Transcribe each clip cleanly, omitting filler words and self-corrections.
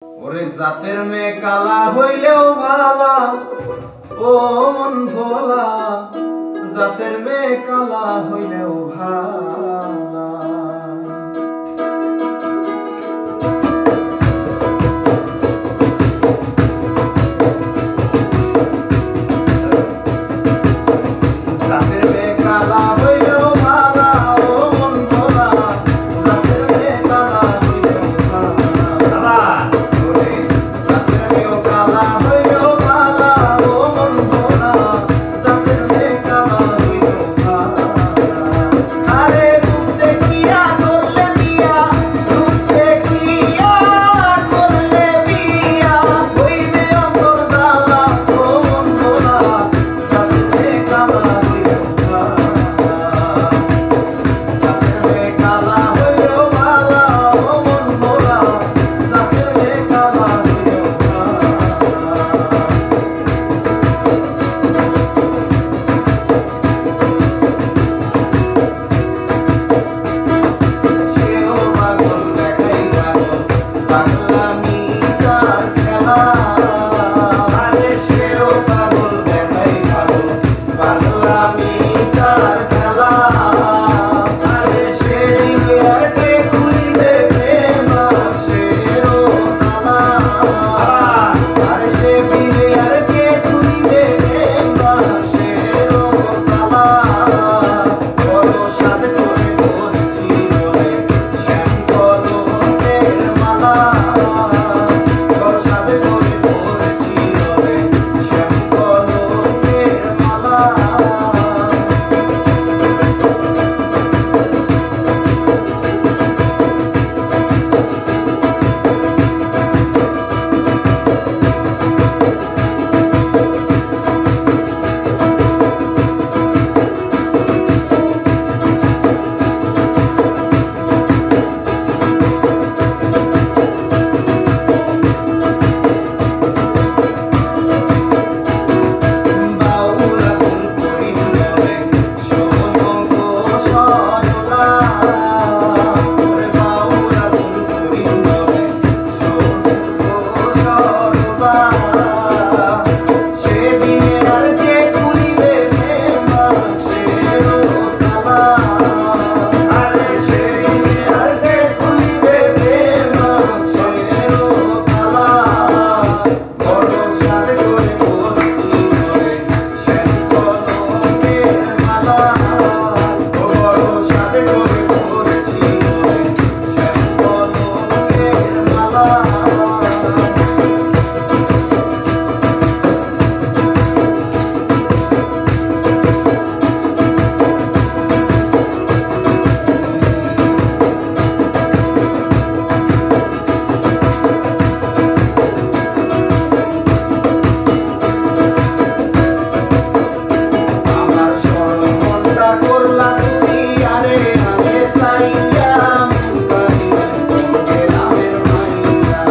ওরে জাতের মেয়ে কালা হইলেও ভালা, ও মন ভোলা, জাতের মেয়ে কালা হইলেও ভালা। জাতের মেয়ে কালা হইলেও ভালা, ও মন ভোলা, জাতের মেয়ে কালা হইলেও ভালা। ওরে জাতের মেয়ে কালা হইলেও ভালা, ও মন ভোলা, জাতের মেয়ে কালা হইলেও ভালা। আরে রূপ দেখিয়া করলে বিয়া, রূপ দেখিয়া করলে বিয়া, হইবে অন্তর জ্বালা, ও মন ভোলা, জাতের মেয়ে কালা হইলেও ভালা। জাতের মেয়ে কালা হইলেও ভালা, ও মন ভোলা, জাতের মেয়ে কালা হইলেও ভালা। সেও পাগল দেখাই পাগল, পাগলামি তার খেলা। আরে সেও পাগল দেখাই পাগল, পাগলামি তার খেলা। আরে সে দিবে আর কে খুলিবে প্রেম সেরও তালা। আরে সে দিবে আর কে খুলিবে প্রেম সেরও তালা। বড় সাধ করে পড়ছি রে শ্যাম কদমের মালা। বড় সাধ করে পড়ছি রে শ্যাম কদমের মালা। বাউলা ফুল করিন্দরে শোভঙ্গ সরলা। ওরে বাউলা ফুল করিন্দরে শোভঙ্গ সরলা। সেদিনে আর কে খুলিবে প্রেম সেরও তালা। আরে সেদিনে আর কে খুলিবে প্রেম সেরও তালা। বড় সাধ করে পড়ছি রে শ্যাম কদমের মালা। ও বড় সাধ করে পড়ছি রে শ্যাম কদমের মালা। আমার স্মরণ মনটা করলা চুরি, আরে আরে সাইয়া মুখারি গেলামের মাইয়া।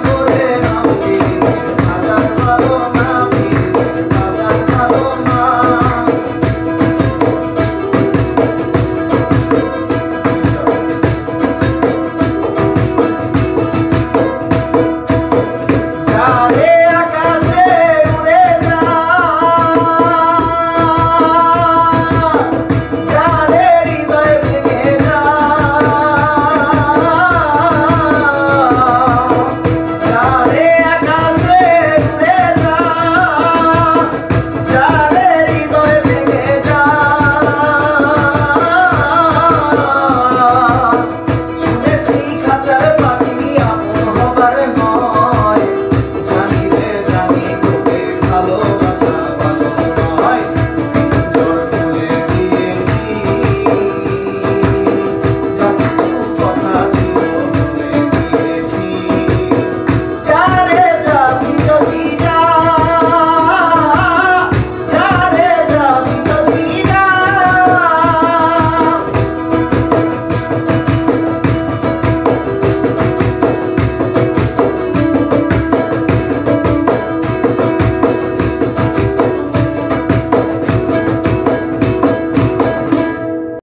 করে